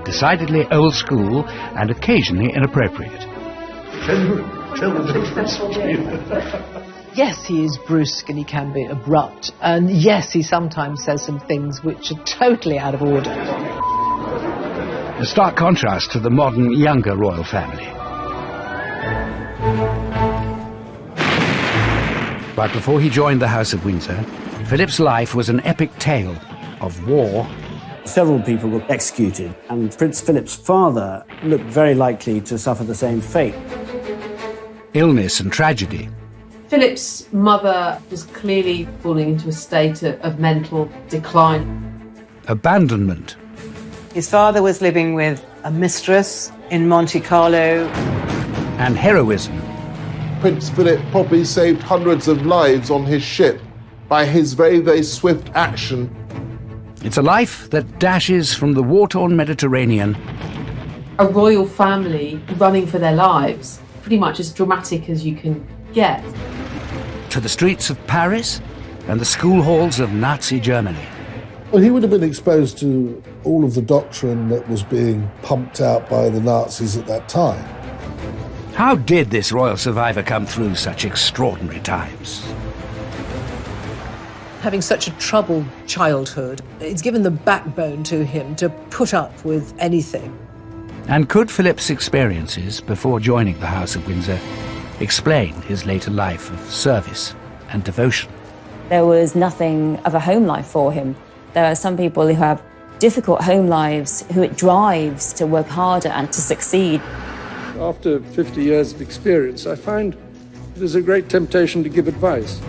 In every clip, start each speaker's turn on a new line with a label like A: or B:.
A: decidedly old school and occasionally inappropriate.
B: Tell the difference between
C: Yes, he is brusque and he can be abrupt. And yes, he sometimes says some things which are totally out of order.
A: A stark contrast to the modern, younger royal family. But before he joined the House of Windsor, Philip's life was an epic tale of war.
D: Several people were executed, and Prince Philip's father looked very likely to suffer the same fate.
A: Illness and tragedy.
E: Philip's mother was clearly falling into a state of mental decline.
A: Abandonment.
F: His father was living with a mistress in Monte Carlo.
A: And heroism.
G: Prince Philip probably saved hundreds of lives on his ship by his very, very swift action.
A: It's a life that dashes from the war-torn Mediterranean.
E: A royal family running for their lives, pretty much as dramatic as you can get.
A: To the streets of Paris and the school halls of Nazi Germany.
B: Well, he would have been exposed to all of the doctrine that was being pumped out by the Nazis at that time.
A: How did this royal survivor come through such extraordinary times?
C: Having such a troubled childhood, it's given the backbone to him to put up with anything.
A: And could Philip's experiences before joining the House of Windsor explain his later life of service and devotion?
H: There was nothing of a home life for him. There are some people who have difficult home lives who it drives to work harder and to succeed.
I: After 50 years of experience, I find there's a great temptation to give advice.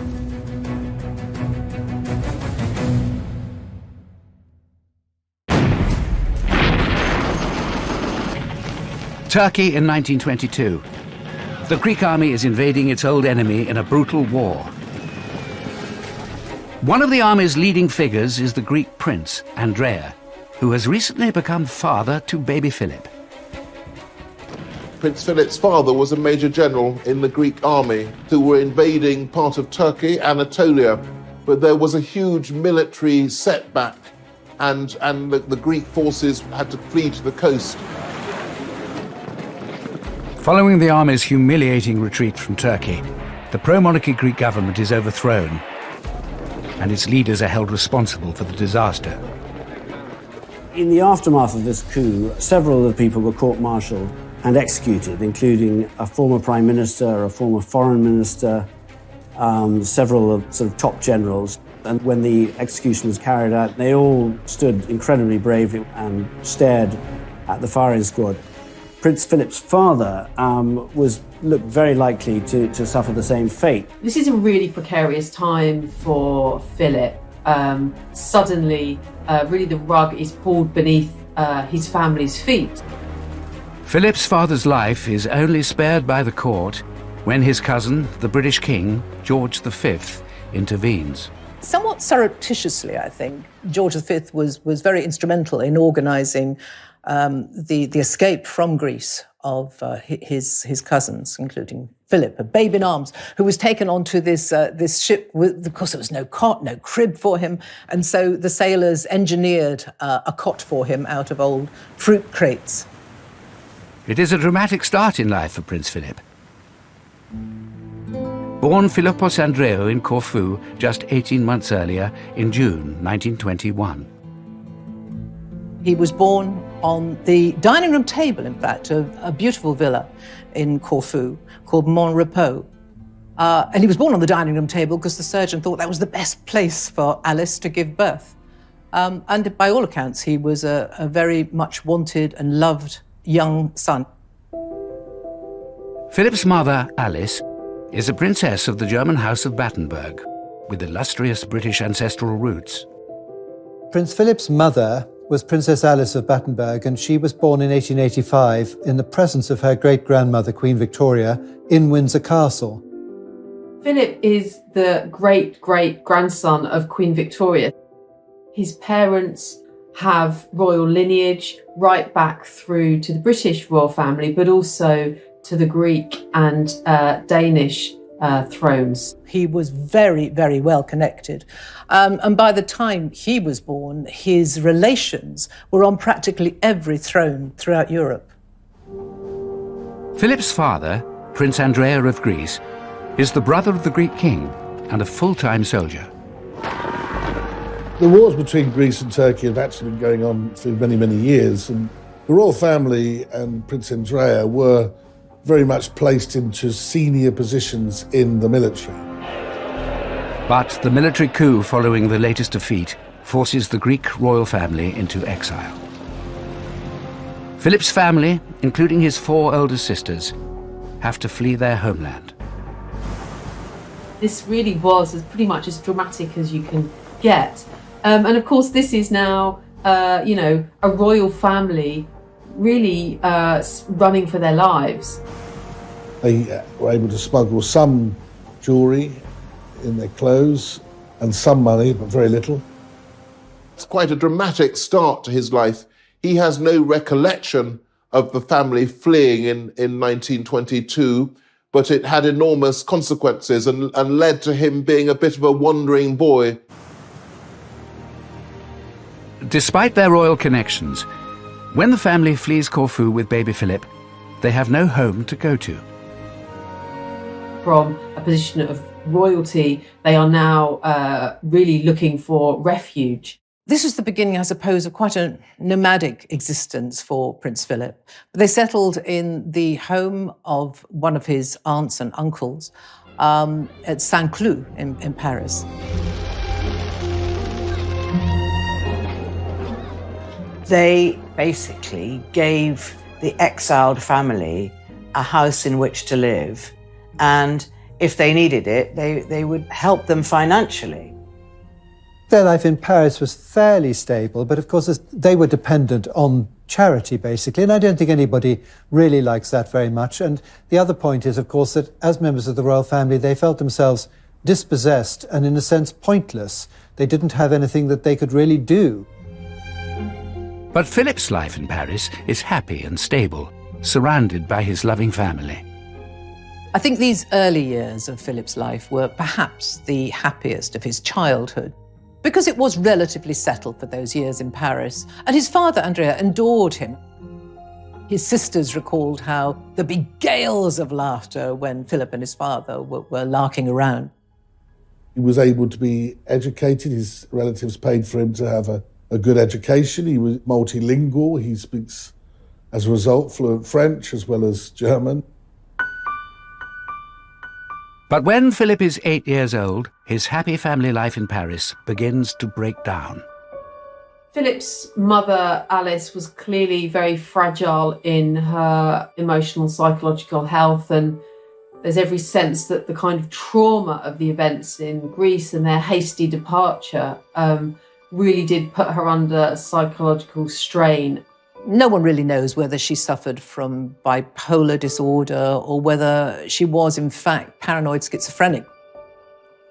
A: Turkey in 1922. The Greek army is invading its old enemy in a brutal war. One of the army's leading figures is the Greek prince, Andrea, who has recently become father to baby Philip.
G: Prince Philip's father was a major general in the Greek army who were invading part of Turkey, Anatolia, but there was a huge military setback and the Greek forces had to flee to the coast.
A: Following the army's humiliating retreat from Turkey, the pro-monarchy Greek government is overthrown, and its leaders are held responsible for the disaster.
D: In the aftermath of this coup, several of the people were court-martialed and executed, including a former prime minister, a former foreign minister, several of sort of top generals. And when the execution was carried out, they all stood incredibly bravely and stared at the firing squad. Prince Philip's father looked very likely to suffer the same fate.
E: This is a really precarious time for Philip. Suddenly, really the rug is pulled beneath his family's feet.
A: Philip's father's life is only spared by the court when his cousin, the British King, George V, intervenes.
C: Somewhat surreptitiously, I think, George V was very instrumental in organising the escape from Greece of his cousins, including Philip, a babe in arms, who was taken onto this ship. Of course, there was no cot, no crib for him, and so the sailors engineered a cot for him out of old fruit crates.
A: It is a dramatic start in life for Prince Philip. Born Philippos Andreou in Corfu just 18 months earlier, in June 1921.
C: He was born on the dining room table, in fact, of a beautiful villa in Corfu called Mon Repos. And he was born on the dining room table because the surgeon thought that was the best place for Alice to give birth. And by all accounts, he was a very much wanted and loved young son.
A: Philip's mother, Alice, is a princess of the German House of Battenberg, with illustrious British ancestral roots.
J: Prince Philip's mother was Princess Alice of Battenberg, and she was born in 1885 in the presence of her great-grandmother, Queen Victoria, in Windsor Castle.
E: Philip is the great-great-grandson of Queen Victoria. His parents have royal lineage right back through to the British royal family, but also to the Greek and Danish thrones.
C: He was very, very well connected. And by the time he was born, his relations were on practically every throne throughout Europe.
A: Philip's father, Prince Andrea of Greece, is the brother of the Greek king and a full-time soldier.
B: The wars between Greece and Turkey have actually been going on for many, many years, and the royal family and Prince Andrea were very much placed into senior positions in the military.
A: But the military coup following the latest defeat forces the Greek royal family into exile. Philip's family, including his 4 elder sisters, have to flee their homeland.
E: This really was pretty much as dramatic as you can get. And of course, this is now, a royal family really running for their lives.
B: They were able to smuggle some jewellery in their clothes and some money, but very little.
G: It's quite a dramatic start to his life. He has no recollection of the family fleeing in 1922, but it had enormous consequences and led to him being a bit of a wandering boy.
A: Despite their royal connections, when the family flees Corfu with baby Philip, they have no home to go to.
E: From a position of royalty, they are now really looking for refuge.
C: This was the beginning, I suppose, of quite a nomadic existence for Prince Philip. They settled in the home of one of his aunts and uncles at Saint-Cloud in Paris.
F: They basically gave the exiled family a house in which to live, and if they needed it, they would help them financially.
J: Their life in Paris was fairly stable, but of course they were dependent on charity, basically, and I don't think anybody really likes that very much. And the other point is, of course, that as members of the royal family, they felt themselves dispossessed and, in a sense, pointless. They didn't have anything that they could really do.
A: But Philip's life in Paris is happy and stable, surrounded by his loving family.
C: I think these early years of Philip's life were perhaps the happiest of his childhood, because it was relatively settled for those years in Paris, and his father, Andrea, adored him. His sisters recalled how there'd be gales of laughter when Philip and his father were larking around.
B: He was able to be educated. His relatives paid for him to have a good education. He was multilingual. He speaks, as a result, fluent French as well as German.
A: But when Philip is 8 years old, his happy family life in Paris begins to break down.
E: Philip's mother, Alice, was clearly very fragile in her emotional, psychological health, and there's every sense that the kind of trauma of the events in Greece and their hasty departure really did put her under psychological strain.
C: No one really knows whether she suffered from bipolar disorder or whether she was, in fact, paranoid schizophrenic.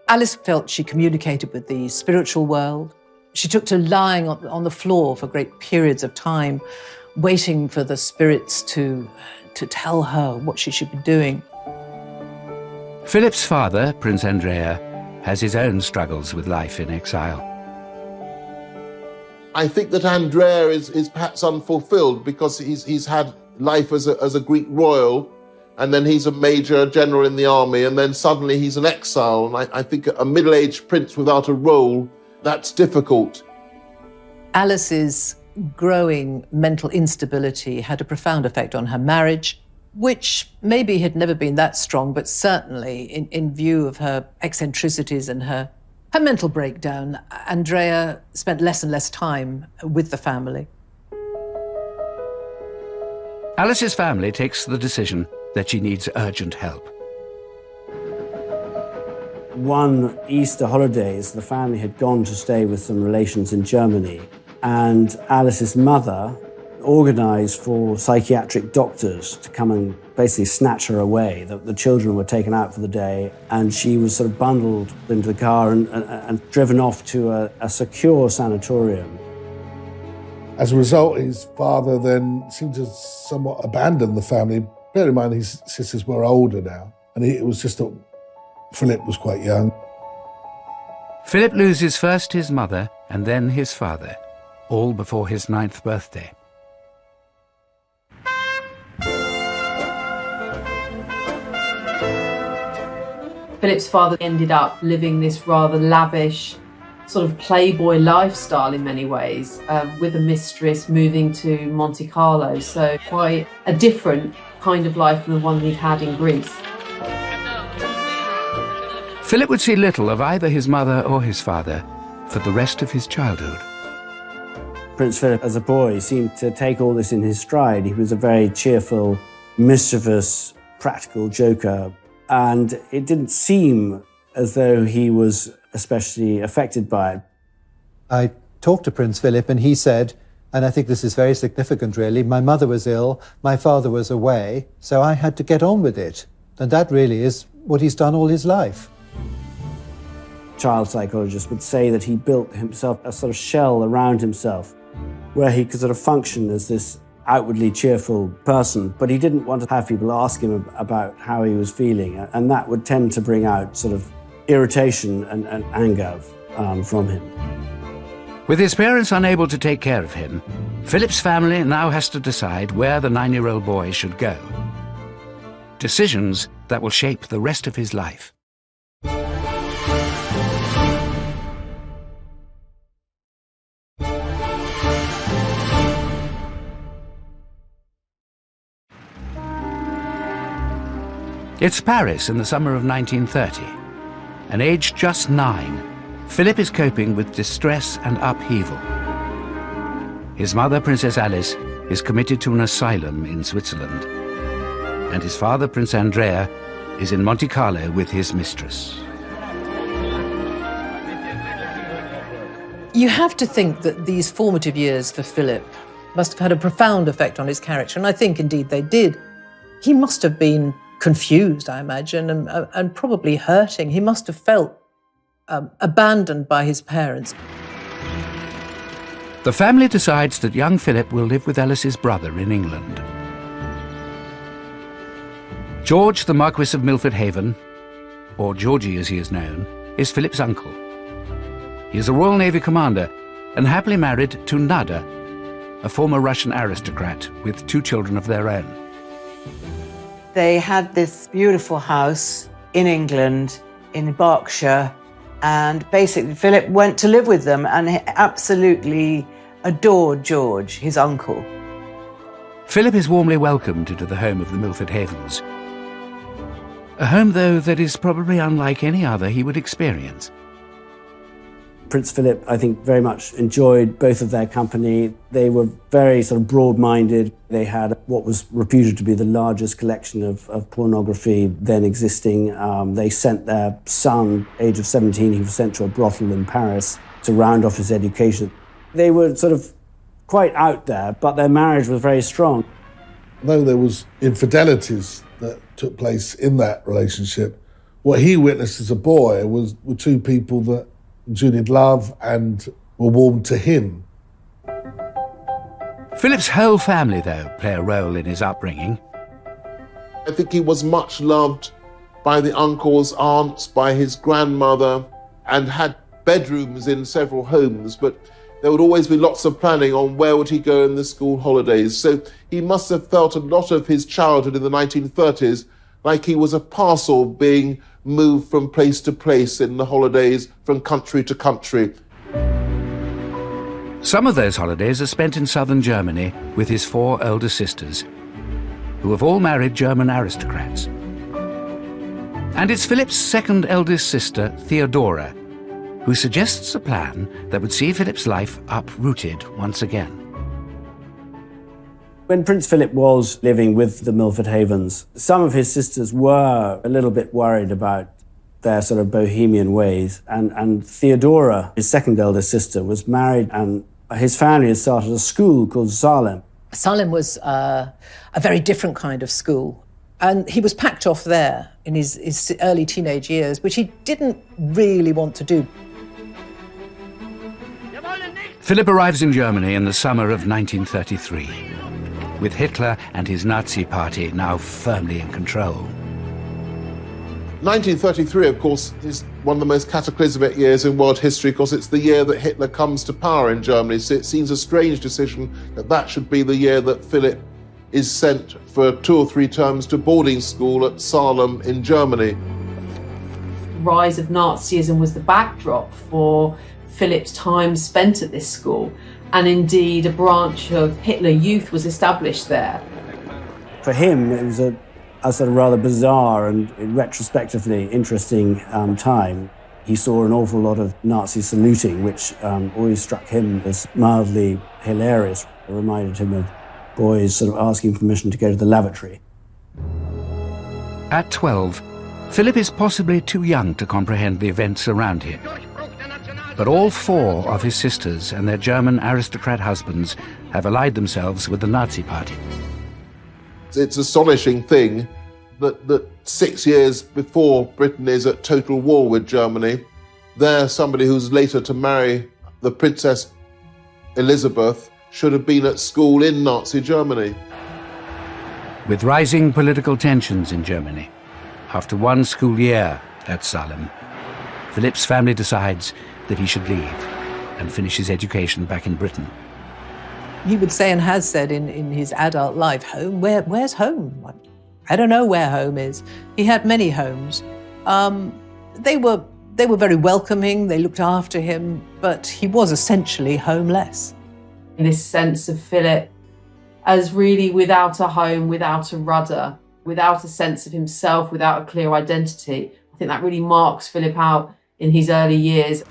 C: Alice felt she communicated with the spiritual world. She took to lying on the floor for great periods of time, waiting for the spirits to tell her what she should be doing.
A: Philip's father, Prince Andrea, has his own struggles with life in exile.
G: I think that Andrea is perhaps unfulfilled because he's had life as a Greek royal, and then he's a major general in the army, and then suddenly he's an exile. And I think a middle-aged prince without a role, that's difficult.
C: Alice's growing mental instability had a profound effect on her marriage, which maybe had never been that strong, but certainly in view of her eccentricities and her mental breakdown, Andrea spent less and less time with the family.
A: Alice's family takes the decision that she needs urgent help.
D: One Easter holidays, the family had gone to stay with some relations in Germany, and Alice's mother organised for psychiatric doctors to come and basically snatch her away. The children were taken out for the day, and she was sort of bundled into the car and driven off to a secure sanatorium.
B: As a result, his father then seemed to somewhat abandon the family. Bear in mind, his sisters were older now, and it was just Philip was quite young.
A: Philip loses first his mother and then his father, all before his 9th birthday.
E: Philip's father ended up living this rather lavish, sort of playboy lifestyle in many ways, with a mistress, moving to Monte Carlo, so quite a different kind of life than the one he'd had in Greece.
A: Philip would see little of either his mother or his father for the rest of his childhood.
D: Prince Philip, as a boy, seemed to take all this in his stride. He was a very cheerful, mischievous, practical joker, and it didn't seem as though he was especially affected by it.
J: I talked to Prince Philip and he said, and I think this is very significant really, my mother was ill, my father was away, so I had to get on with it. And that really is what he's done all his life.
D: Child psychologists would say that he built himself a sort of shell around himself where he could sort of function as this outwardly cheerful person, but he didn't want to have people ask him about how he was feeling, and that would tend to bring out sort of irritation and anger from him.
A: With his parents unable to take care of him, Philip's family now has to decide where the 9-year-old boy should go. Decisions that will shape the rest of his life. It's Paris in the summer of 1930, and aged just 9, Philip is coping with distress and upheaval. His mother, Princess Alice, is committed to an asylum in Switzerland, and his father, Prince Andrea, is in Monte Carlo with his mistress.
C: You have to think that these formative years for Philip must have had a profound effect on his character, and I think indeed they did. He must have been confused, I imagine, and probably hurting. He must have felt abandoned by his parents.
A: The family decides that young Philip will live with Alice's brother in England. George, the Marquis of Milford Haven, or Georgie as he is known, is Philip's uncle. He is a Royal Navy commander and happily married to Nada, a former Russian aristocrat with 2 children of their own.
F: They had this beautiful house in England, in Berkshire, and basically Philip went to live with them and he absolutely adored George, his uncle.
A: Philip is warmly welcomed into the home of the Milford Havens. A home, though, that is probably unlike any other he would experience.
D: Prince Philip, I think, very much enjoyed both of their company. They were very sort of broad-minded. They had what was reputed to be the largest collection of pornography then existing. They sent their son, age of 17, he was sent to a brothel in Paris to round off his education. They were sort of quite out there, but their marriage was very strong.
B: Though there was infidelities that took place in that relationship, what he witnessed as a boy were 2 people that genuine love and were warm to him.
A: Philip's whole family, though, play a role in his upbringing.
G: I think he was much loved by the uncles, aunts, by his grandmother, and had bedrooms in several homes, but there would always be lots of planning on where would he go in the school holidays. So he must have felt a lot of his childhood in the 1930s like he was a parcel being moved from place to place in the holidays, from country to country.
A: Some of those holidays are spent in southern Germany with his 4 elder sisters, who have all married German aristocrats. And it's Philip's second eldest sister, Theodora, who suggests a plan that would see Philip's life uprooted once again.
D: When Prince Philip was living with the Milford Havens, some of his sisters were a little bit worried about their sort of bohemian ways. And Theodora, his second eldest sister, was married, and his family had started a school called Salem.
C: Salem was a very different kind of school. And he was packed off there in his early teenage years, which he didn't really want to do.
A: Philip arrives in Germany in the summer of 1933, with Hitler and his Nazi party now firmly in control.
G: 1933, of course, is one of the most cataclysmic years in world history because it's the year that Hitler comes to power in Germany. So it seems a strange decision that that should be the year that Philip is sent for 2 or 3 terms to boarding school at Salem in Germany.
E: The rise of Nazism was the backdrop for Philip's time spent at this school, and indeed a branch of Hitler Youth was established there.
D: For him, it was a sort of rather bizarre and retrospectively interesting time. He saw an awful lot of Nazi saluting, which always struck him as mildly hilarious. It reminded him of boys sort of asking permission to go to the lavatory.
A: At 12, Philip is possibly too young to comprehend the events around him. But all 4 of his sisters and their German aristocrat husbands have allied themselves with the Nazi Party.
G: It's an astonishing thing that 6 years before Britain is at total war with Germany, there's somebody who's later to marry the Princess Elizabeth should have been at school in Nazi Germany.
A: With rising political tensions in Germany, after 1 school year at Salem, Philip's family decides that he should leave and finish his education back in Britain.
C: He would say, and has said in his adult life, home? Where's home? I don't know where home is. He had many homes. They were very welcoming, they looked after him, but he was essentially homeless.
E: This sense of Philip as really without a home, without a rudder, without a sense of himself, without a clear identity. I think that really marks Philip out in his early years.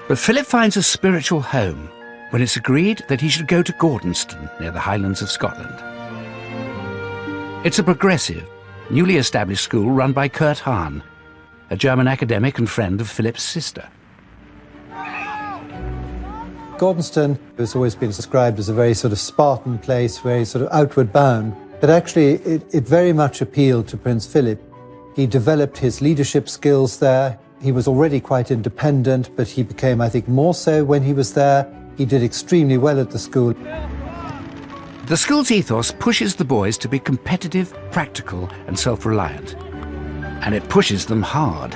A: But Philip finds a spiritual home when it's agreed that he should go to Gordonston, near the Highlands of Scotland. It's a progressive, newly established school run by Kurt Hahn, a German academic and friend of Philip's sister.
J: Gordonston has always been described as a very sort of Spartan place, very sort of outward bound. But actually, it very much appealed to Prince Philip. He developed his leadership skills there. He was already quite independent, but he became, I think, more so when he was there. He did extremely well at the school.
A: The school's ethos pushes the boys to be competitive, practical, and self-reliant. And it pushes them hard.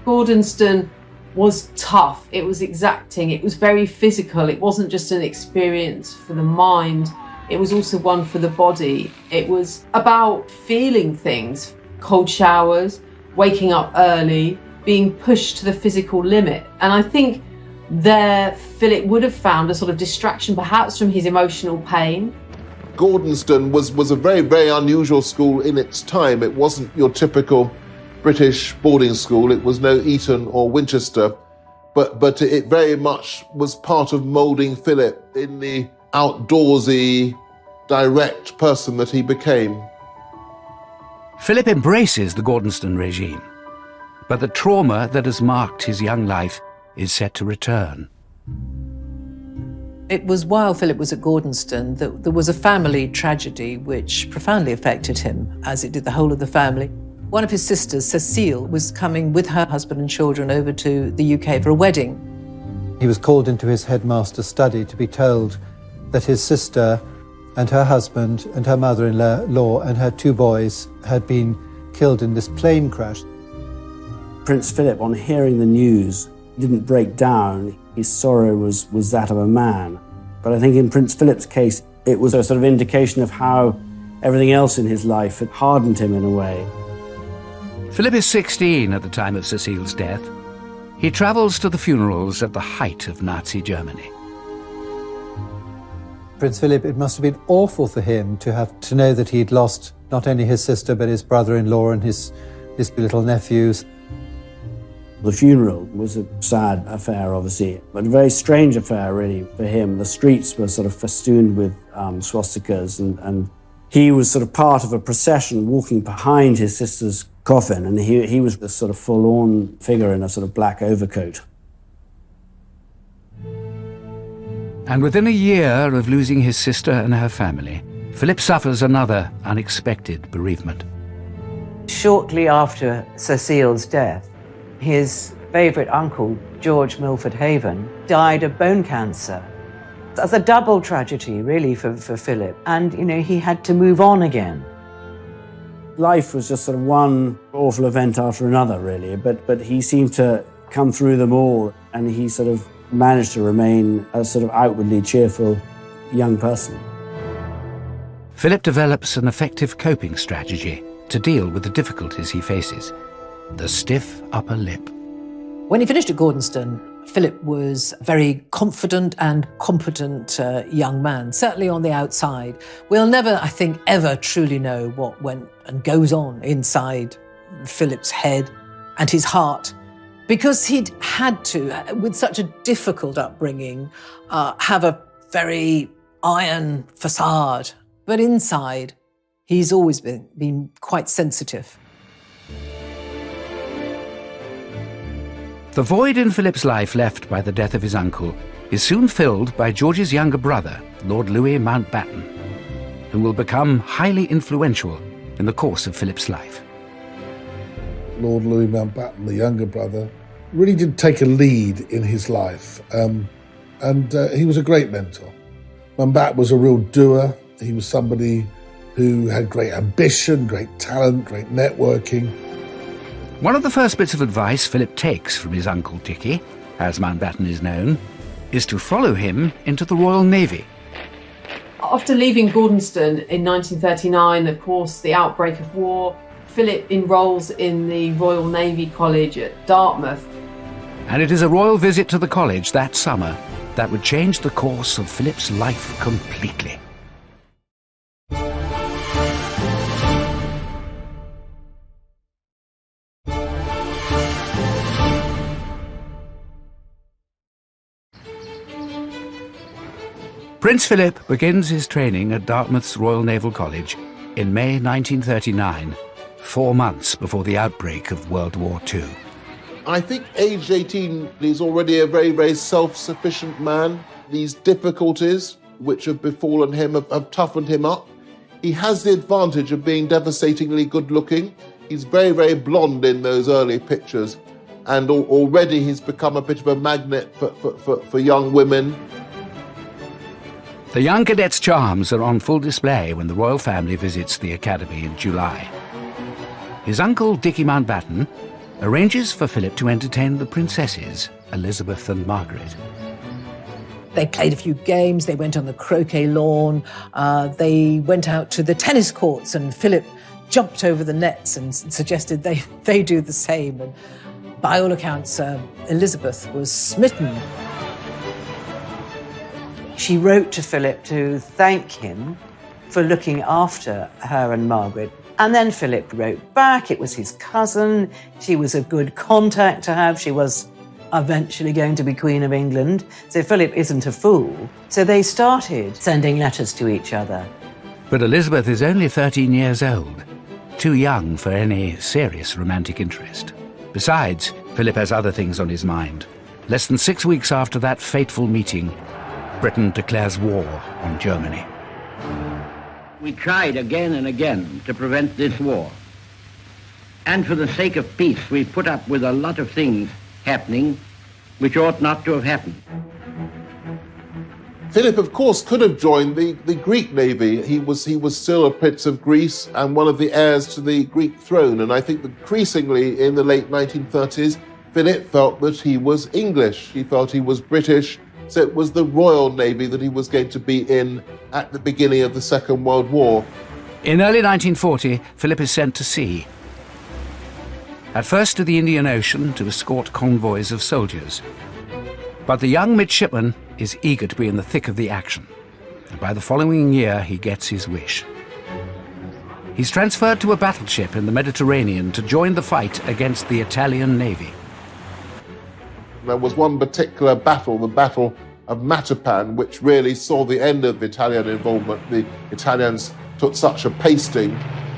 E: Gordonston was tough, it was exacting, it was very physical. It wasn't just an experience for the mind, it was also one for the body. It was about feeling things, cold showers, waking up early, being pushed to the physical limit. And I think there Philip would have found a sort of distraction perhaps from his emotional pain.
G: Gordonston was a very, very unusual school in its time. It wasn't your typical British boarding school. It was no Eton or Winchester, but it very much was part of moulding Philip in the outdoorsy, direct person that he became.
A: Philip embraces the Gordonston regime, but the trauma that has marked his young life is set to return.
C: It was while Philip was at Gordonston that there was a family tragedy which profoundly affected him, as it did the whole of the family. One of his sisters, Cecile, was coming with her husband and children over to the UK for a wedding.
J: He was called into his headmaster's study to be told that his sister and her husband and her mother-in-law and her 2 boys had been killed in this plane crash.
D: Prince Philip, on hearing the news, didn't break down. His sorrow was that of a man. But I think in Prince Philip's case, it was a sort of indication of how everything else in his life had hardened him in a way.
A: Philip is 16 at the time of Cecile's death. He travels to the funerals at the height of Nazi Germany.
J: Prince Philip, it must have been awful for him to know that he'd lost not only his sister, but his brother-in-law and his little nephews.
D: The funeral was a sad affair, obviously, but a very strange affair, really, for him. The streets were sort of festooned with swastikas, and he was sort of part of a procession walking behind his sister's coffin, and he was this sort of forlorn figure in a sort of black overcoat.
A: And within a year of losing his sister and her family, Philip suffers another unexpected bereavement.
F: Shortly after Cecile's death, his favourite uncle, George Milford Haven, died of bone cancer. That's a double tragedy, really, for Philip. And, you know, he had to move on again.
D: Life was just sort of one awful event after another, really, but he seemed to come through them all, and he sort of managed to remain a sort of outwardly cheerful young person.
A: Philip develops an effective coping strategy to deal with the difficulties he faces: the stiff upper lip.
C: When he finished at Gordonstoun, Philip was a very confident and competent young man, certainly on the outside. We'll never, I think, ever truly know what went and goes on inside Philip's head and his heart, because he'd had to, with such a difficult upbringing, have a very iron facade. But inside, he's always been quite sensitive.
A: The void in Philip's life left by the death of his uncle is soon filled by George's younger brother, Lord Louis Mountbatten, who will become highly influential in the course of Philip's life.
B: Lord Louis Mountbatten, the younger brother, really did take a lead in his life, and he was a great mentor. Mountbatten was a real doer. He was somebody who had great ambition, great talent, great networking.
A: One of the first bits of advice Philip takes from his uncle Dickie, as Mountbatten is known, is to follow him into the Royal Navy.
E: After leaving Gordonstoun in 1939, of course, the outbreak of war, Philip enrolls in the Royal Navy College at Dartmouth.
A: And it is a royal visit to the college that summer that would change the course of Philip's life completely. Prince Philip begins his training at Dartmouth's Royal Naval College in May 1939, 4 months before the outbreak of World War II.
G: I think aged 18, he's already a very, very self-sufficient man. These difficulties which have befallen him have toughened him up. He has the advantage of being devastatingly good-looking. He's very, very blonde in those early pictures, and already he's become a bit of a magnet for young women.
A: The young cadet's charms are on full display when the royal family visits the academy in July. His uncle, Dickie Mountbatten, arranges for Philip to entertain the princesses, Elizabeth and Margaret.
C: They played a few games, they went on the croquet lawn, they went out to the tennis courts, and Philip jumped over the nets and suggested they do the same. And by all accounts, Elizabeth was smitten.
F: She wrote to Philip to thank him for looking after her and Margaret. And then Philip wrote back. It was his cousin. She was a good contact to have. She was eventually going to be Queen of England. So Philip isn't a fool. So they started sending letters to each other.
A: But Elizabeth is only 13 years old, too young for any serious romantic interest. Besides, Philip has other things on his mind. Less than 6 weeks after that fateful meeting, Britain declares war on Germany.
K: We tried again and again to prevent this war. And for the sake of peace, we put up with a lot of things happening which ought not to have happened.
G: Philip, of course, could have joined the Greek navy. He was still a prince of Greece and one of the heirs to the Greek throne. And I think increasingly in the late 1930s, Philip felt that he was English. He felt he was British. So it was the Royal Navy that he was going to be in at the beginning of the Second World War.
A: In early 1940, Philip is sent to sea. At first to the Indian Ocean to escort convoys of soldiers. But the young midshipman is eager to be in the thick of the action. And by the following year, he gets his wish. He's transferred to a battleship in the Mediterranean to join the fight against the Italian Navy.
G: There was one particular battle, the Battle of Matapan, which really saw the end of Italian involvement. The Italians took such a pasting,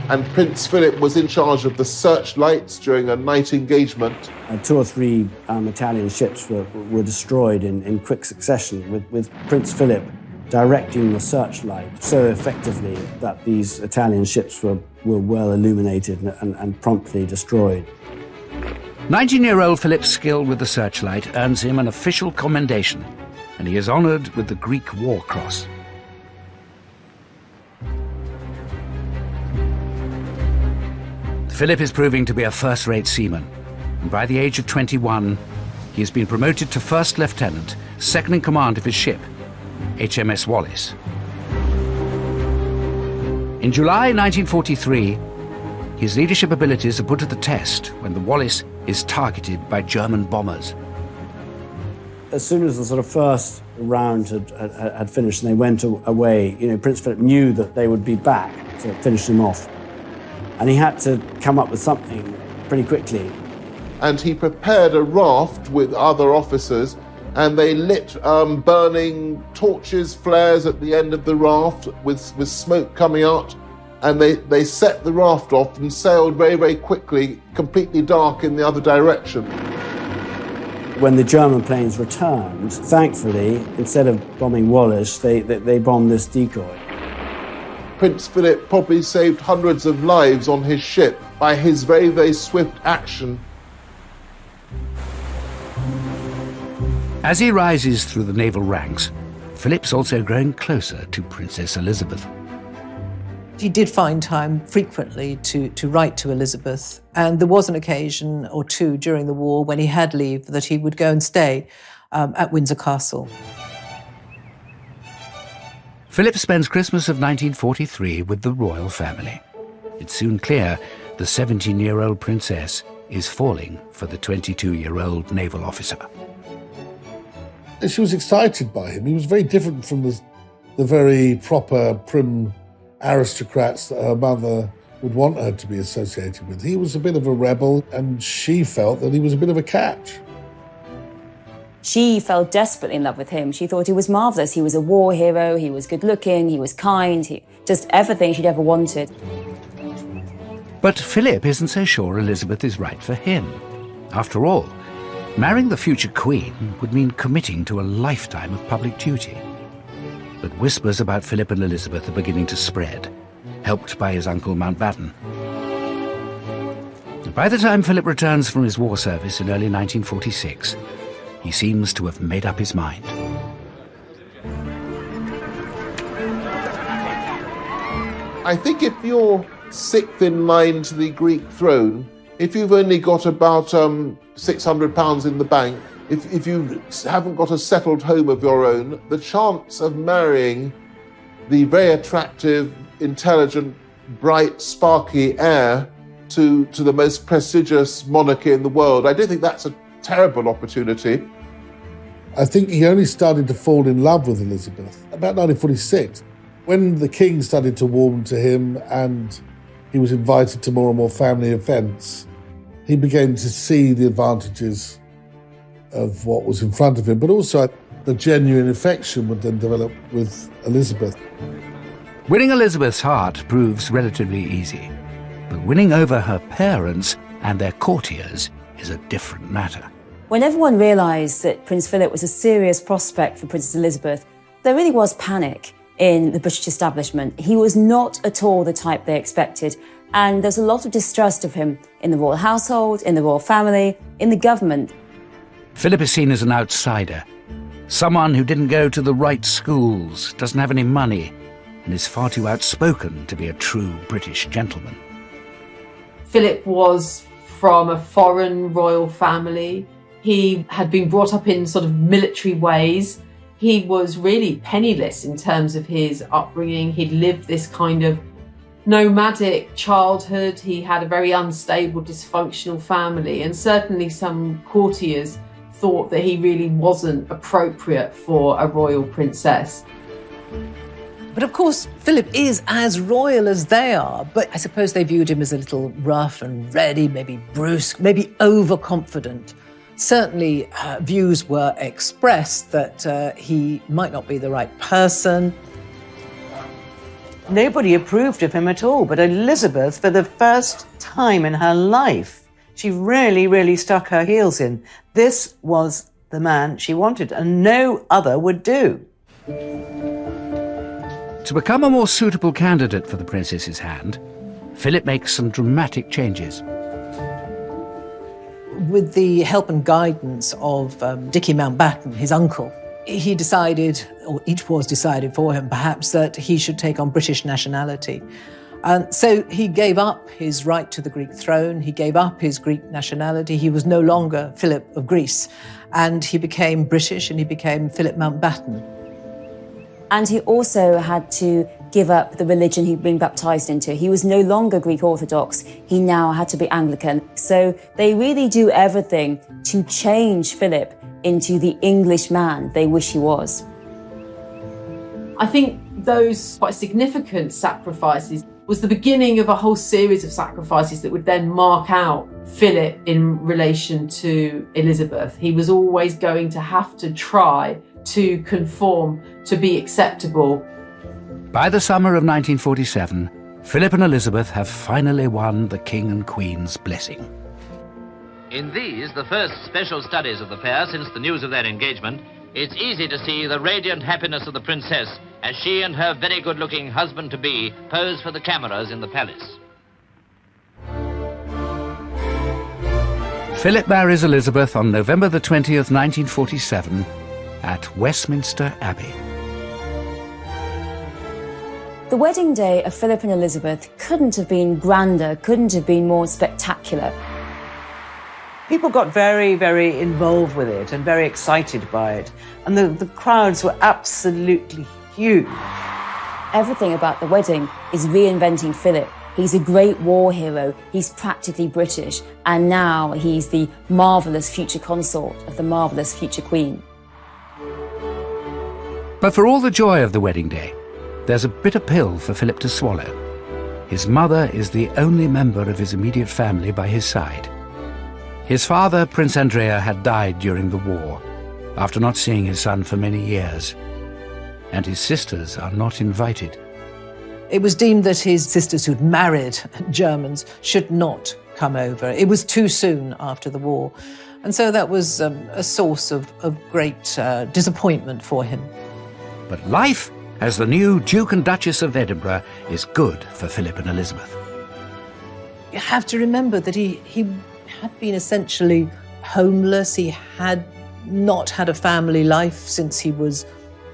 G: and Prince Philip was in charge of the searchlights during a night engagement.
D: 2 or 3 Italian ships were destroyed in quick succession, with Prince Philip directing the searchlight so effectively that these Italian ships were well illuminated and promptly destroyed.
A: 19-year-old Philip's skill with the searchlight earns him an official commendation, and he is honoured with the Greek War Cross. Philip is proving to be a first-rate seaman, and by the age of 21, he has been promoted to first lieutenant, second in command of his ship, HMS Wallis. In July 1943, his leadership abilities are put to the test when the Wallis is targeted by German bombers.
D: As soon as the sort of first round had finished and they went away, Prince Philip knew that they would be back to finish them off. And he had to come up with something pretty quickly.
G: And he prepared a raft with other officers, and they lit burning torches, flares at the end of the raft with smoke coming out. And they set the raft off and sailed very, very quickly, completely dark in the other direction.
D: When the German planes returned, thankfully, instead of bombing Wallis, they bombed this decoy.
G: Prince Philip probably saved hundreds of lives on his ship by his very, very swift action.
A: As he rises through the naval ranks, Philip's also growing closer to Princess Elizabeth.
C: He did find time frequently to write to Elizabeth, and there was an occasion or two during the war when he had leave that he would go and stay at Windsor Castle.
A: Philip spends Christmas of 1943 with the royal family. It's soon clear the 17-year-old princess is falling for the 22-year-old naval officer.
B: She was excited by him. He was very different from the very proper, prim aristocrats that her mother would want her to be associated with. He was a bit of a rebel, and she felt that he was a bit of a catch.
H: She fell desperately in love with him. She thought he was marvellous. He was a war hero, he was good-looking, he was kind, just everything she'd ever wanted.
A: But Philip isn't so sure Elizabeth is right for him. After all, marrying the future queen would mean committing to a lifetime of public duty. But whispers about Philip and Elizabeth are beginning to spread, helped by his uncle Mountbatten. By the time Philip returns from his war service in early 1946, he seems to have made up his mind.
G: I think if you're sixth in line to the Greek throne, if you've only got about £600 in the bank, if you haven't got a settled home of your own, the chance of marrying the very attractive, intelligent, bright, sparky heir to the most prestigious monarchy in the world, I don't think that's a terrible opportunity.
B: I think he only started to fall in love with Elizabeth about 1946, when the king started to warm to him and he was invited to more and more family events. He began to see the advantages of what was in front of him, but also the genuine affection would then develop with Elizabeth.
A: Winning Elizabeth's heart proves relatively easy, but winning over her parents and their courtiers is a different matter.
H: When everyone realised that Prince Philip was a serious prospect for Princess Elizabeth, there really was panic in the British establishment. He was not at all the type they expected, and there's a lot of distrust of him in the royal household, in the royal family, in the government.
A: Philip is seen as an outsider, someone who didn't go to the right schools, doesn't have any money, and is far too outspoken to be a true British gentleman.
E: Philip was from a foreign royal family. He had been brought up in sort of military ways. He was really penniless in terms of his upbringing. He'd lived this kind of nomadic childhood. He had a very unstable, dysfunctional family, and certainly some courtiers thought that he really wasn't appropriate for a royal princess.
C: But of course, Philip is as royal as they are, but I suppose they viewed him as a little rough and ready, maybe brusque, maybe overconfident. Certainly, views were expressed that he might not be the right person.
F: Nobody approved of him at all, but Elizabeth, for the first time in her life, she really, really stuck her heels in. This was the man she wanted, and no other would do.
A: To become a more suitable candidate for the princess's hand, Philip makes some dramatic changes.
C: With the help and guidance of Dickie Mountbatten, his uncle, he decided, or it was decided for him perhaps, that he should take on British nationality. And so he gave up his right to the Greek throne, he gave up his Greek nationality, he was no longer Philip of Greece, and he became British and he became Philip Mountbatten.
H: And he also had to give up the religion he'd been baptised into. He was no longer Greek Orthodox, he now had to be Anglican. So they really do everything to change Philip into the English man they wish he was.
E: I think those quite significant sacrifices was the beginning of a whole series of sacrifices that would then mark out Philip in relation to Elizabeth. He was always going to have to try to conform, to be acceptable.
A: By the summer of 1947, Philip and Elizabeth have finally won the King and Queen's blessing.
L: In these, the first special studies of the pair since the news of their engagement, it's easy to see the radiant happiness of the princess as she and her very good-looking husband-to-be pose for the cameras in the palace.
A: Philip marries Elizabeth on November the 20th, 1947, at Westminster Abbey.
H: The wedding day of Philip and Elizabeth couldn't have been grander, couldn't have been more spectacular.
F: People got very, very involved with it and very excited by it. And the crowds were absolutely huge.
H: Everything about the wedding is reinventing Philip. He's a great war hero, he's practically British, and now he's the marvellous future consort of the marvellous future queen.
A: But for all the joy of the wedding day, there's a bitter pill for Philip to swallow. His mother is the only member of his immediate family by his side. His father, Prince Andrea, had died during the war, after not seeing his son for many years, and his sisters are not invited.
C: It was deemed that his sisters who'd married Germans should not come over. It was too soon after the war, and so that was a source of great disappointment for him.
A: But life as the new Duke and Duchess of Edinburgh is good for Philip and Elizabeth.
C: You have to remember that he had been essentially homeless. He had not had a family life since he was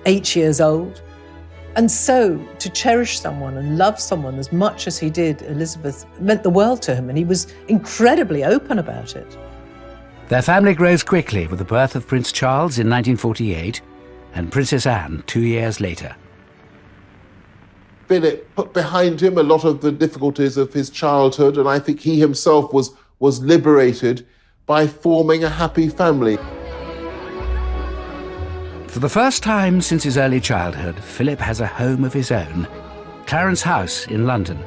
C: 8 years old. And so to cherish someone and love someone as much as he did Elizabeth meant the world to him, and he was incredibly open about it.
A: Their family grows quickly with the birth of Prince Charles in 1948 and Princess Anne 2 years later.
G: Philip put behind him a lot of the difficulties of his childhood, and I think he himself was liberated by forming a happy family.
A: For the first time since his early childhood, Philip has a home of his own, Clarence House in London.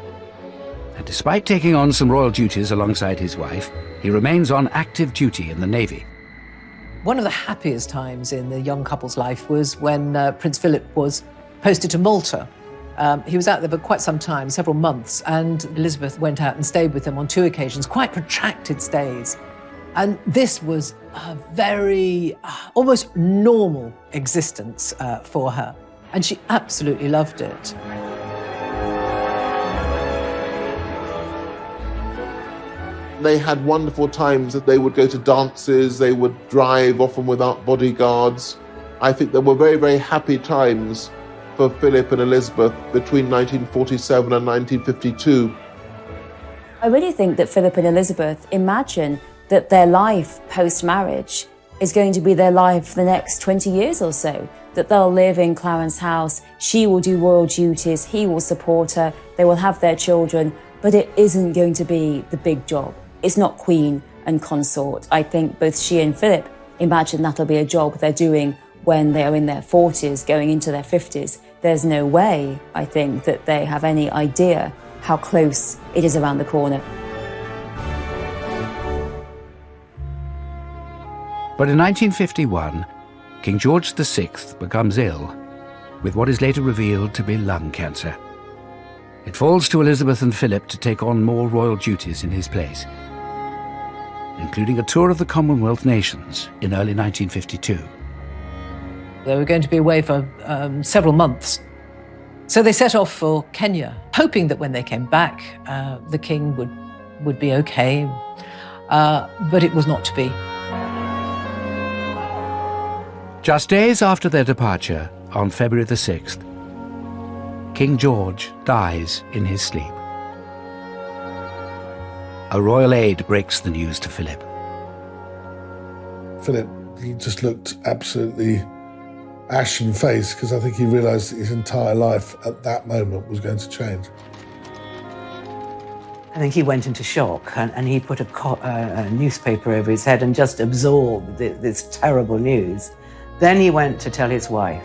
A: And despite taking on some royal duties alongside his wife, he remains on active duty in the Navy.
C: One of the happiest times in the young couple's life was when Prince Philip was posted to Malta. He was out there for quite some time, several months, and Elizabeth went out and stayed with him on 2 occasions, quite protracted stays. And this was a very, almost normal existence for her. And she absolutely loved it.
G: They had wonderful times that they would go to dances, they would drive, often without bodyguards. I think there were very, very happy times for Philip and Elizabeth between 1947 and 1952.
H: I really think that Philip and Elizabeth imagine that their life post-marriage is going to be their life for the next 20 years or so, that they'll live in Clarence House, she will do royal duties, he will support her, they will have their children, but it isn't going to be the big job. It's not queen and consort. I think both she and Philip imagine that'll be a job they're doing when they are in their 40s, going into their 50s. There's no way, I think, that they have any idea how close it is around the corner.
A: But in 1951, King George VI becomes ill with what is later revealed to be lung cancer. It falls to Elizabeth and Philip to take on more royal duties in his place, including a tour of the Commonwealth nations in early 1952.
C: They were going to be away for several months. So they set off for Kenya, hoping that when they came back, the king would be okay. But it was not to be.
A: Just days after their departure, on February the 6th, King George dies in his sleep. a royal aide breaks the news to Philip.
B: Philip, he just looked absolutely ashen-faced because I think he realised that his entire life at that moment was going to change.
F: I think he went into shock and he put a newspaper over his head and just absorbed this terrible news. Then he went to tell his wife.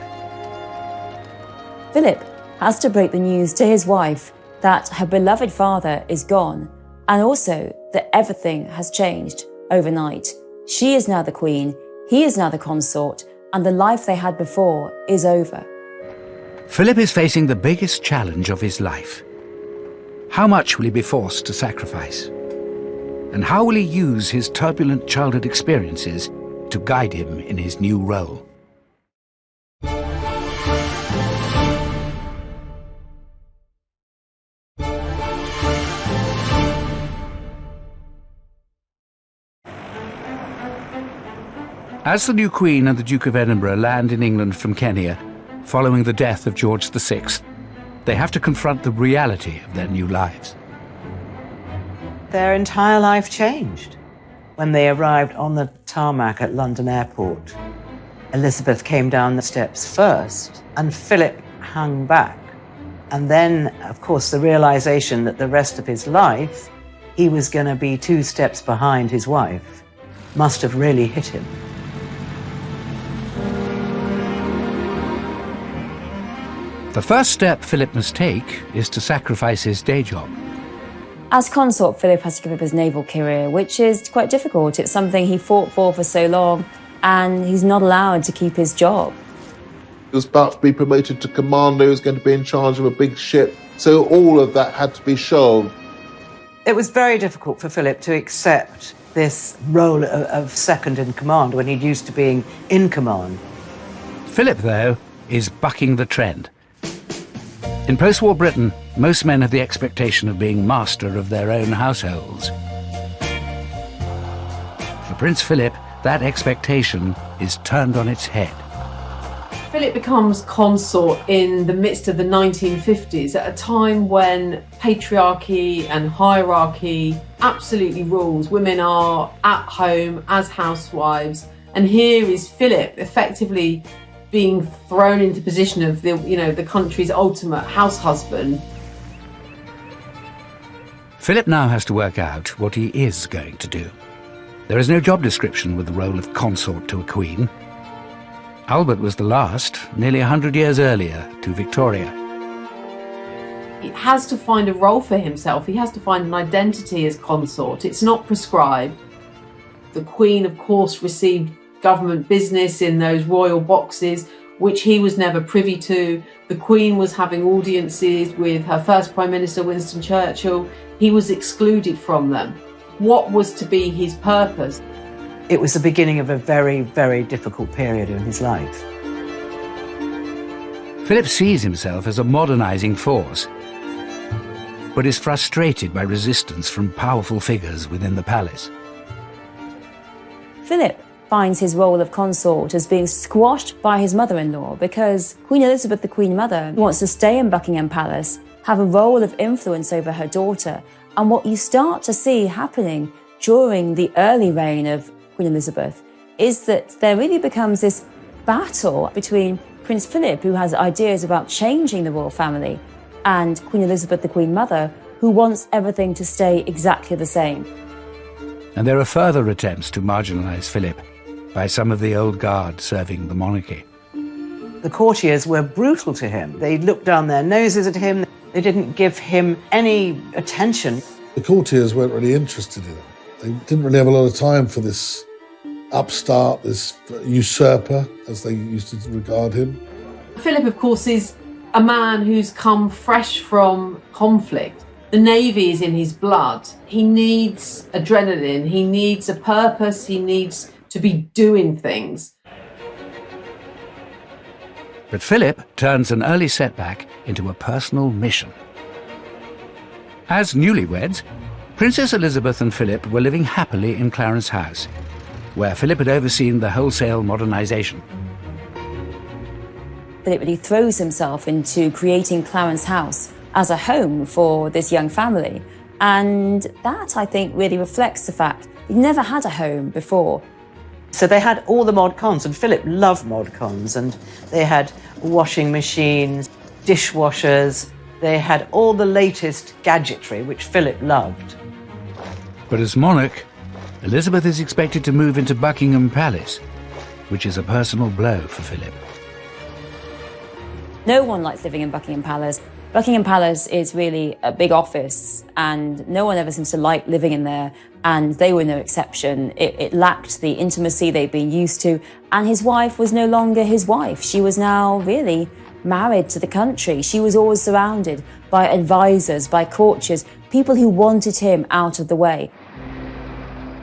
H: Philip has to break the news to his wife that her beloved father is gone, and also that everything has changed overnight. She is now the queen, he is now the consort, and the life they had before is over.
A: Philip is facing the biggest challenge of his life. How much will he be forced to sacrifice? And how will he use his turbulent childhood experiences to guide him in his new role? As the new Queen and the Duke of Edinburgh land in England from Kenya, following the death of George VI, they have to confront the reality of their new lives.
F: Their entire life changed. When they arrived on the tarmac at London Airport, Elizabeth came down the steps first, and Philip hung back. And then, of course, the realization that the rest of his life, he was going to be 2 steps behind his wife, must have really hit him.
A: The first step Philip must take is to sacrifice his day job.
H: As consort, Philip has to give up his naval career, which is quite difficult. It's something he fought for so long, and he's not allowed to keep his job.
G: He was about to be promoted to commander, he was going to be in charge of a big ship, so all of that had to be shelved.
F: It was very difficult for Philip to accept this role of second in command when he'd used to being in command.
A: Philip, though, is bucking the trend. In post-war Britain, most men have the expectation of being master of their own households. For Prince Philip, that expectation is turned on its head.
E: Philip becomes consort in the midst of the 1950s, at a time when patriarchy and hierarchy absolutely rules. Women are at home as housewives, and here is Philip effectively being thrown into position of the country's ultimate house husband.
A: Philip now has to work out what he is going to do. There is no job description with the role of consort to a queen. Albert was the last, nearly 100 years earlier, to Victoria.
E: He has to find a role for himself. He has to find an identity as consort. It's not prescribed. The Queen, of course, received government business in those royal boxes, which he was never privy to. The Queen was having audiences with her first Prime Minister, Winston Churchill. He was excluded from them. What was to be his purpose?
F: It was the beginning of a very, very difficult period in his life.
A: Philip sees himself as a modernising force, but is frustrated by resistance from powerful figures within the palace.
H: Philip finds his role of consort as being squashed by his mother-in-law because Queen Elizabeth, the Queen Mother, wants to stay in Buckingham Palace, have a role of influence over her daughter. And what you start to see happening during the early reign of Queen Elizabeth is that there really becomes this battle between Prince Philip, who has ideas about changing the royal family, and Queen Elizabeth, the Queen Mother, who wants everything to stay exactly the same.
A: And there are further attempts to marginalise Philip by some of the old guard serving the monarchy.
F: The courtiers were brutal to him. They looked down their noses at him. They didn't give him any attention.
B: The courtiers weren't really interested in it. They didn't really have a lot of time for this upstart, this usurper, as they used to regard him.
E: Philip, of course, is a man who's come fresh from conflict. The Navy is in his blood. He needs adrenaline. He needs a purpose. He needs to be doing things.
A: But Philip turns an early setback into a personal mission. As newlyweds, Princess Elizabeth and Philip were living happily in Clarence House, where Philip had overseen the wholesale modernisation.
H: Philip really throws himself into creating Clarence House as a home for this young family. And that, I think, really reflects the fact he never had a home before.
F: So they had all the mod cons, and Philip loved mod cons, and they had washing machines, dishwashers, they had all the latest gadgetry, which Philip loved.
A: But as monarch, Elizabeth is expected to move into Buckingham Palace, which is a personal blow for Philip.
H: No one likes living in Buckingham Palace. Buckingham Palace is really a big office, and no one ever seems to like living in there, and they were no exception. It lacked the intimacy they'd been used to, and his wife was no longer his wife. She was now really married to the country. She was always surrounded by advisors, by courtiers, people who wanted him out of the way.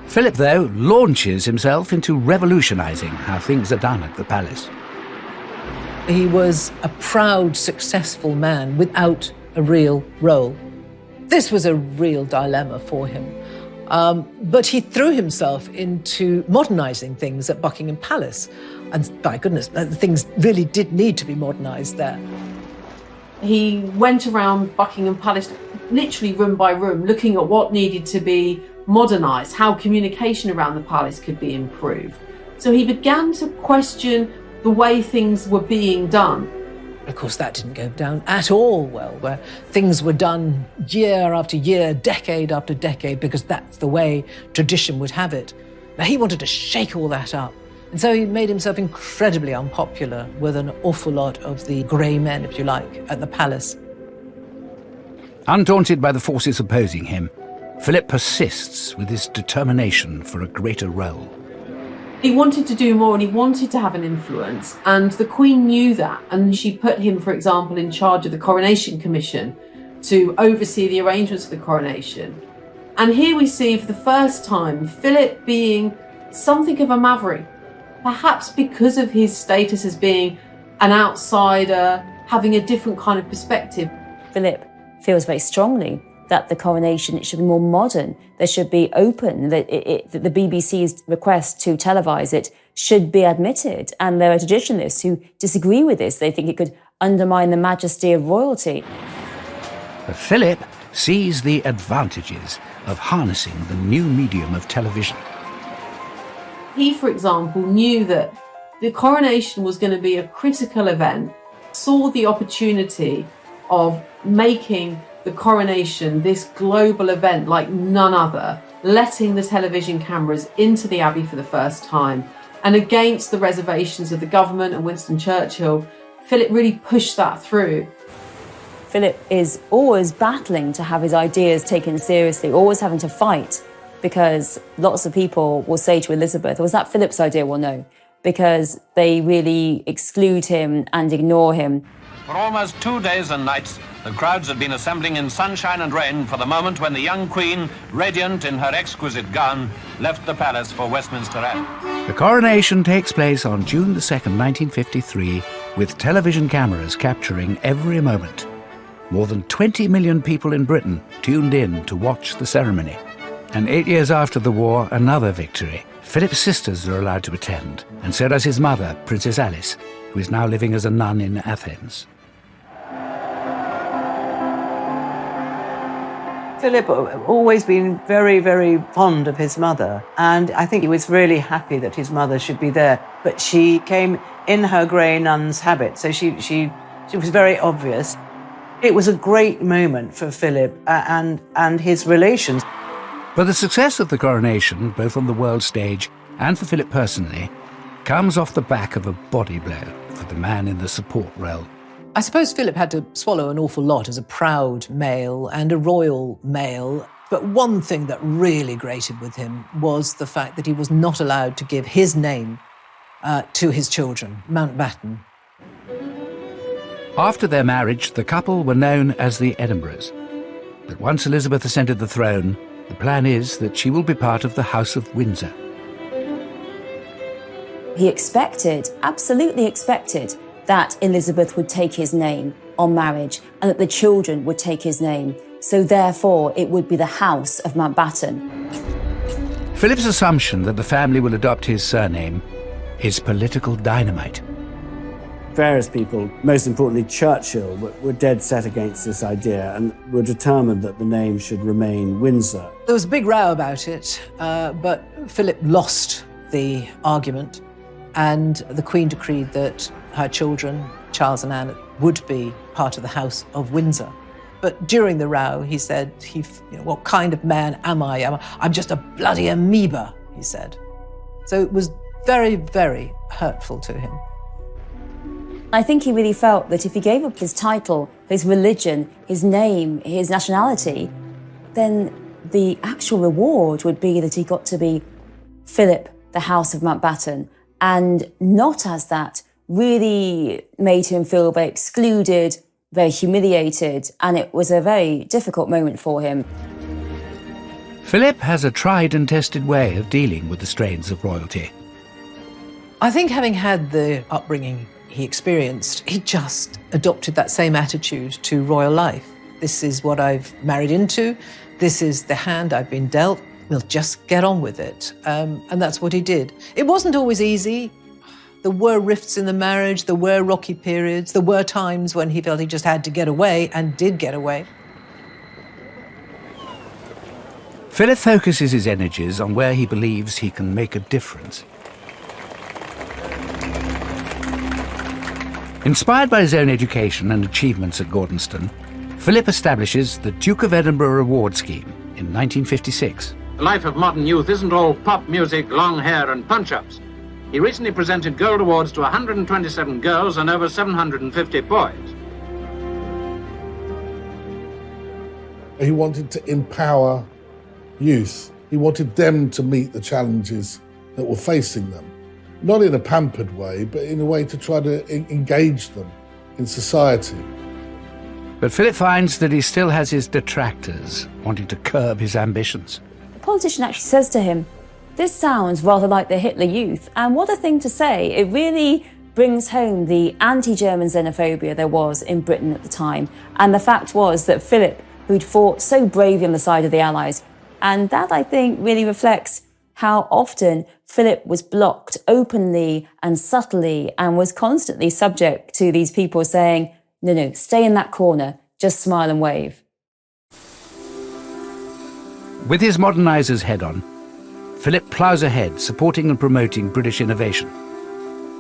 A: Philip, though, launches himself into revolutionising how things are done at the palace.
C: He was a proud, successful man without a real role. This was a real dilemma for him. But he threw himself into modernising things at Buckingham Palace. And by goodness, things really did need to be modernised there.
E: He went around Buckingham Palace, literally room by room, looking at what needed to be modernised, how communication around the palace could be improved. So he began to question the way things were being done.
C: Of course, that didn't go down at all well, where things were done year after year, decade after decade, because that's the way tradition would have it. Now, he wanted to shake all that up. And so he made himself incredibly unpopular with an awful lot of the grey men, if you like, at the palace.
A: Undaunted by the forces opposing him, Philip persists with his determination for a greater role.
E: He wanted to do more and he wanted to have an influence, and the Queen knew that, and she put him, for example, in charge of the Coronation Commission to oversee the arrangements for the coronation. And here we see for the first time Philip being something of a maverick, perhaps because of his status as being an outsider, having a different kind of perspective.
H: Philip feels very strongly that the coronation should be more modern, there should be open, that the BBC's request to televise it should be admitted. And there are traditionalists who disagree with this. They think it could undermine the majesty of royalty.
A: But Philip sees the advantages of harnessing the new medium of television.
E: He, for example, knew that the coronation was going to be a critical event, saw the opportunity of making the coronation this global event like none other, letting the television cameras into the Abbey for the first time. And against the reservations of the government and Winston Churchill, Philip really pushed that through.
H: Philip is always battling to have his ideas taken seriously, always having to fight, because lots of people will say to Elizabeth, was that Philip's idea? Well, no, because they really exclude him and ignore him.
M: For almost 2 days and nights, the crowds had been assembling in sunshine and rain for the moment when the young Queen, radiant in her exquisite gown, left the palace for Westminster Abbey.
A: The coronation takes place on June the 2nd, 1953, with television cameras capturing every moment. More than 20 million people in Britain tuned in to watch the ceremony. And 8 years after the war, another victory. Philip's sisters are allowed to attend, and so does his mother, Princess Alice, who is now living as a nun in Athens.
F: Philip always been very, very fond of his mother, and I think he was really happy that his mother should be there. But she came in her grey nun's habit, so she was very obvious. It was a great moment for Philip and his relations.
A: But the success of the coronation, both on the world stage and for Philip personally, comes off the back of a body blow for the man in the support role.
C: I suppose Philip had to swallow an awful lot as a proud male and a royal male. But one thing that really grated with him was the fact that he was not allowed to give his name to his children, Mountbatten.
A: After their marriage, the couple were known as the Edinburghs. But once Elizabeth ascended the throne, the plan is that she will be part of the House of Windsor.
H: He expected, absolutely expected, that Elizabeth would take his name on marriage and that the children would take his name. So therefore, it would be the House of Mountbatten.
A: Philip's assumption that the family will adopt his surname is political dynamite.
D: Various people, most importantly Churchill, were dead set against this idea and were determined that the name should remain Windsor.
C: There was a big row about it, but Philip lost the argument, and the Queen decreed that her children, Charles and Anne, would be part of the House of Windsor. But during the row, he said, what kind of man am I? I'm just a bloody amoeba, he said. So it was very, very hurtful to him.
H: I think he really felt that if he gave up his title, his religion, his name, his nationality, then the actual reward would be that he got to be Philip, the House of Mountbatten, and not as that really made him feel very excluded, very humiliated, and it was a very difficult moment for him.
A: Philip has a tried and tested way of dealing with the strains of royalty.
C: I think having had the upbringing he experienced, he just adopted that same attitude to royal life. This is what I've married into. This is the hand I've been dealt. We'll just get on with it. And that's what he did. It wasn't always easy. There were rifts in the marriage. There were rocky periods. There were times when he felt he just had to get away, and did get away.
A: Philip focuses his energies on where he believes he can make a difference. Inspired by his own education and achievements at Gordonston, Philip establishes the Duke of Edinburgh Reward Scheme in 1956.
M: The life of modern youth isn't all pop music, long hair and punch-ups. He recently presented gold awards to 127 girls and over 750 boys.
B: He wanted to empower youth. He wanted them to meet the challenges that were facing them. Not in a pampered way, but in a way to try to engage them in society.
A: But Philip finds that he still has his detractors wanting to curb his ambitions.
H: The politician actually says to him, "This sounds rather like the Hitler Youth," and what a thing to say. It really brings home the anti-German xenophobia there was in Britain at the time. And the fact was that Philip, who'd fought so bravely on the side of the Allies, and that, I think, really reflects how often Philip was blocked openly and subtly and was constantly subject to these people saying, no, stay in that corner, just smile and wave.
A: With his modernisers head on, Philip ploughs ahead, supporting and promoting British innovation.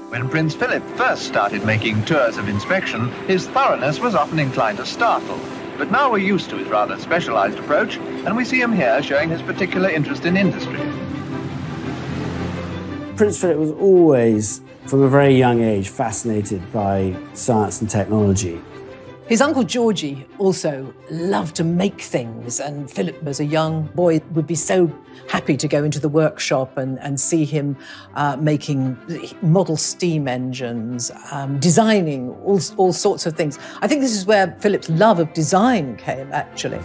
N: When Prince Philip first started making tours of inspection, his thoroughness was often inclined to startle. But now we're used to his rather specialised approach, and we see him here showing his particular interest in industry.
D: Prince Philip was always, from a very young age, fascinated by science and technology.
C: His uncle Georgie also loved to make things, and Philip, as a young boy, would be so happy to go into the workshop and see him making model steam engines, designing all sorts of things. I think this is where Philip's love of design came, actually.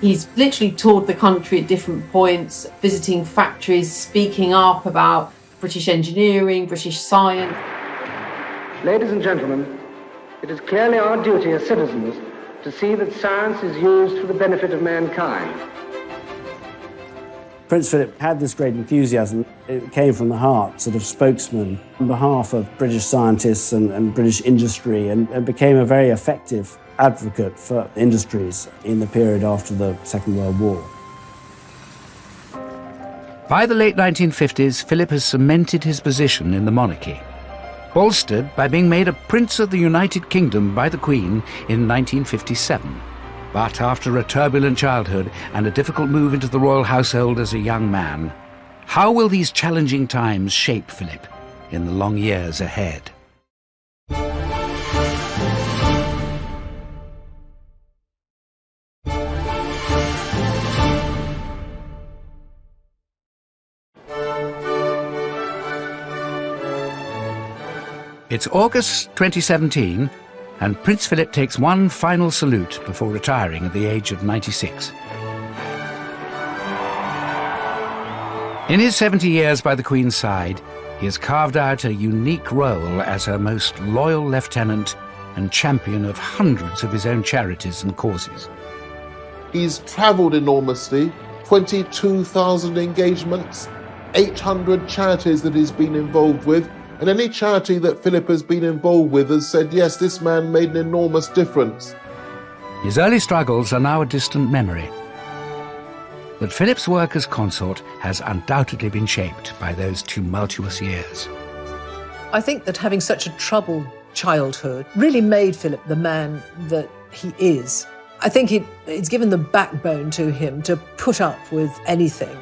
E: He's literally toured the country at different points, visiting factories, speaking up about British engineering, British science.
O: Ladies and gentlemen, it is clearly our duty as citizens to see that science is used for the benefit of mankind.
D: Prince Philip had this great enthusiasm. It came from the heart, sort of spokesman on behalf of British scientists and British industry, and became a very effective advocate for industries in the period after the Second World War.
A: By the late 1950s, Philip has cemented his position in the monarchy, bolstered by being made a Prince of the United Kingdom by the Queen in 1957. But after a turbulent childhood and a difficult move into the royal household as a young man, how will these challenging times shape Philip in the long years ahead? It's August 2017, and Prince Philip takes one final salute before retiring at the age of 96. In his 70 years by the Queen's side, he has carved out a unique role as her most loyal lieutenant and champion of hundreds of his own charities and causes.
G: He's travelled enormously, 22,000 engagements, 800 charities that he's been involved with, And any charity that Philip has been involved with has said, yes, this man made an enormous difference.
A: His early struggles are now a distant memory. But Philip's work as consort has undoubtedly been shaped by those tumultuous years.
C: I think that having such a troubled childhood really made Philip the man that he is. I think it's given the backbone to him to put up with anything.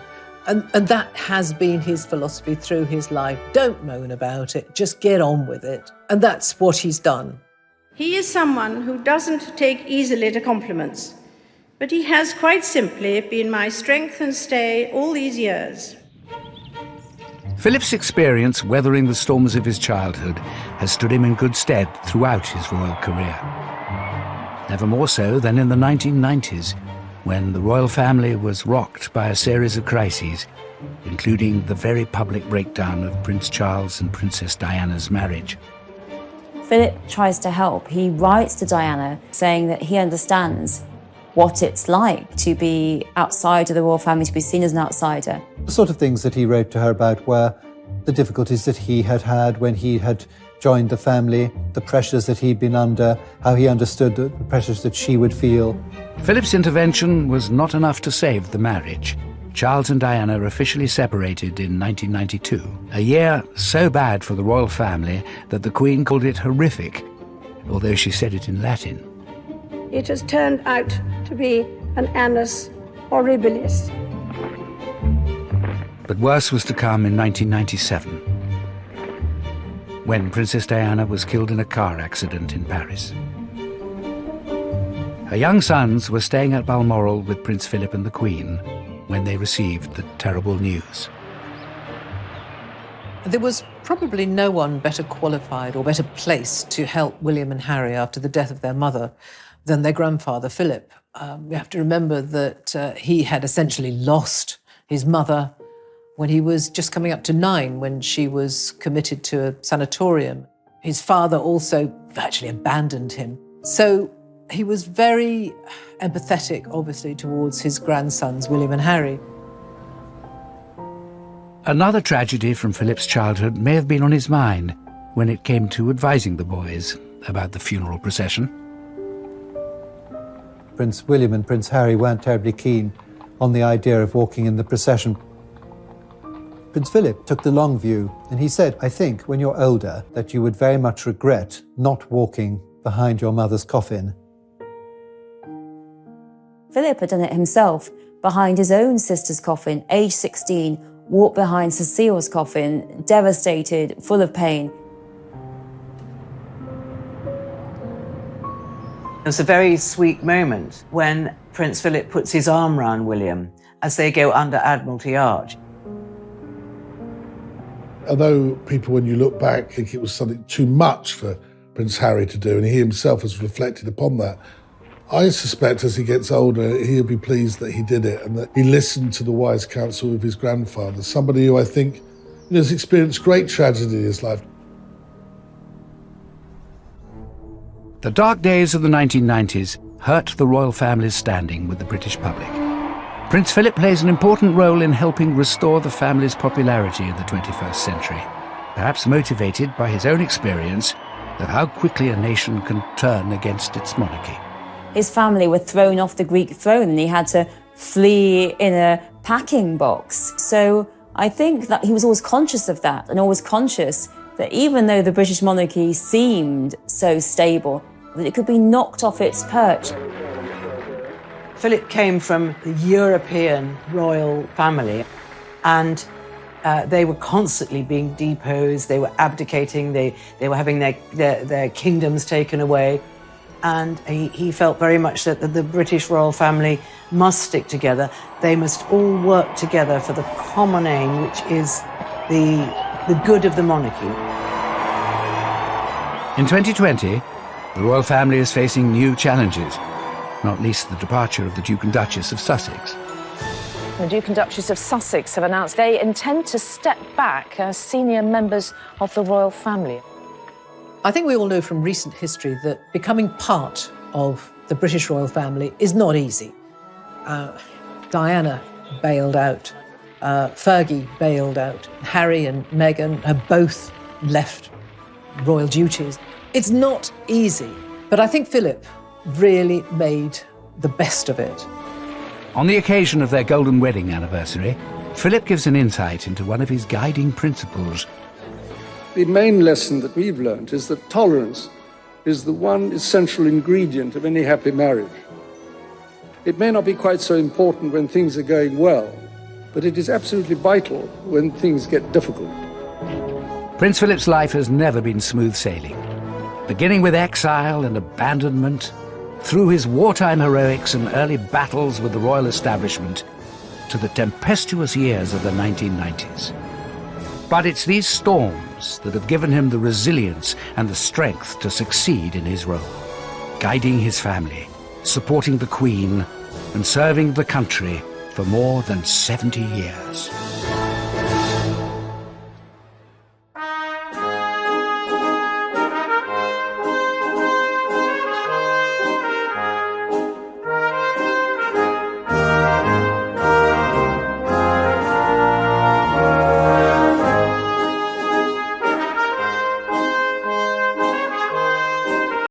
C: And that has been his philosophy through his life. Don't moan about it, just get on with it. And that's what he's done.
P: He is someone who doesn't take easily to compliments, but he has quite simply been my strength and stay all these years.
A: Philip's experience weathering the storms of his childhood has stood him in good stead throughout his royal career. Never more so than in the 1990s, when the royal family was rocked by a series of crises, including the very public breakdown of Prince Charles and Princess Diana's marriage.
H: Philip tries to help. He writes to Diana saying that he understands what it's like to be outside of the royal family, to be seen as an outsider.
J: The sort of things that he wrote to her about were the difficulties that he had had when he had joined the family, the pressures that he'd been under, how he understood the pressures that she would feel.
A: Philip's intervention was not enough to save the marriage. Charles and Diana officially separated in 1992, a year so bad for the royal family that the Queen called it horrific, although she said it in Latin.
P: It has turned out to be an annus horribilis.
A: But worse was to come in 1997, when Princess Diana was killed in a car accident in Paris. Her young sons were staying at Balmoral with Prince Philip and the Queen when they received the terrible news.
C: There was probably no one better qualified or better placed to help William and Harry after the death of their mother than their grandfather, Philip. You have to remember that he had essentially lost his mother when he was just coming up to 9, when she was committed to a sanatorium. His father also virtually abandoned him. So he was very empathetic, obviously, towards his grandsons, William and Harry.
A: Another tragedy from Philip's childhood may have been on his mind when it came to advising the boys about the funeral procession.
J: Prince William and Prince Harry weren't terribly keen on the idea of walking in the procession. Prince Philip took the long view, and he said, I think, when you're older, that you would very much regret not walking behind your mother's coffin.
H: Philip had done it himself behind his own sister's coffin, age 16, walked behind Cecile's coffin, devastated, full of pain.
F: It's a very sweet moment when Prince Philip puts his arm round William as they go under Admiralty Arch.
B: Although people, when you look back, think it was something too much for Prince Harry to do, and he himself has reflected upon that, I suspect as he gets older, he'll be pleased that he did it and that he listened to the wise counsel of his grandfather, somebody who I think has experienced great tragedy in his life.
A: The dark days of the 1990s hurt the royal family's standing with the British public. Prince Philip plays an important role in helping restore the family's popularity in the 21st century, perhaps motivated by his own experience of how quickly a nation can turn against its monarchy.
H: His family were thrown off the Greek throne and he had to flee in a packing box. So I think that he was always conscious of that, and always conscious that even though the British monarchy seemed so stable, that it could be knocked off its perch.
F: Philip came from the European royal family, and they were constantly being deposed, they were abdicating, they were having their kingdoms taken away. And he felt very much that the British royal family must stick together. They must all work together for the common aim, which is the good of the monarchy.
A: In 2020, the royal family is facing new challenges, not least the departure of the Duke and Duchess of Sussex.
Q: The Duke and Duchess of Sussex have announced they intend to step back as senior members of the royal family.
C: I think we all know from recent history that becoming part of the British royal family is not easy. Diana bailed out, Fergie bailed out, Harry and Meghan have both left royal duties. It's not easy, but I think Philip really made the best of it.
A: On the occasion of their golden wedding anniversary, Philip gives an insight into one of his guiding principles.
I: The main lesson that we've learned is that tolerance is the one essential ingredient of any happy marriage. It may not be quite so important when things are going well, but it is absolutely vital when things get difficult.
A: Prince Philip's life has never been smooth sailing. Beginning with exile and abandonment, through his wartime heroics and early battles with the royal establishment, to the tempestuous years of the 1990s. But it's these storms that have given him the resilience and the strength to succeed in his role, guiding his family, supporting the Queen, and serving the country for more than 70 years.